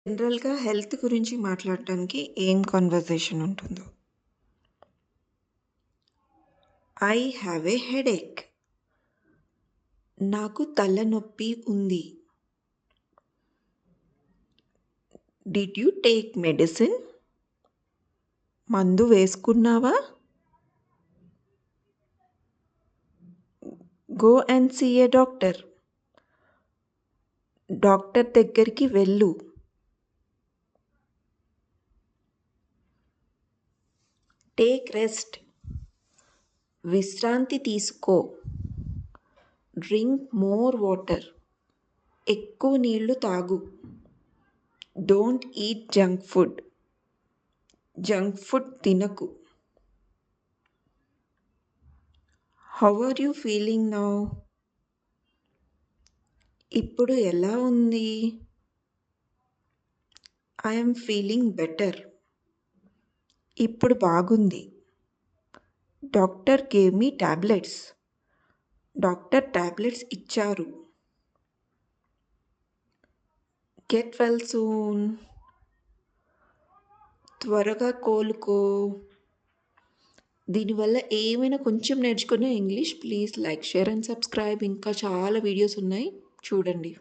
జనరల్‌గా హెల్త్ గురించి మాట్లాడటానికి ఏం కన్వర్జేషన్ ఉంటుందో. I have a headache. నాకు తలనొప్పి ఉంది. Did you take medicine? మందు వేసుకున్నావా? Go and see a doctor. Doctor దగ్గరికి వెళ్ళు. Take rest. విశ్రాంతి తీసుకో. Drink more water. ఎక్కువ నీళ్లు తాగు. Don't eat junk food. Junk food తినకు. How are you feeling now? ఇప్పుడు ఎలా ఉంది? I am feeling better. ఇప్పుడు బాగుంది. Doctor gave me tablets. Doctor tablets ఇచ్చారు. Get well soon. త్వరగా కోలుకో. దీనివల్ల ఏమైనా కొంచెం నేర్చుకునే English please like, share and subscribe. ఇంకా చాలా వీడియోస్ ఉన్నాయి చూడండి.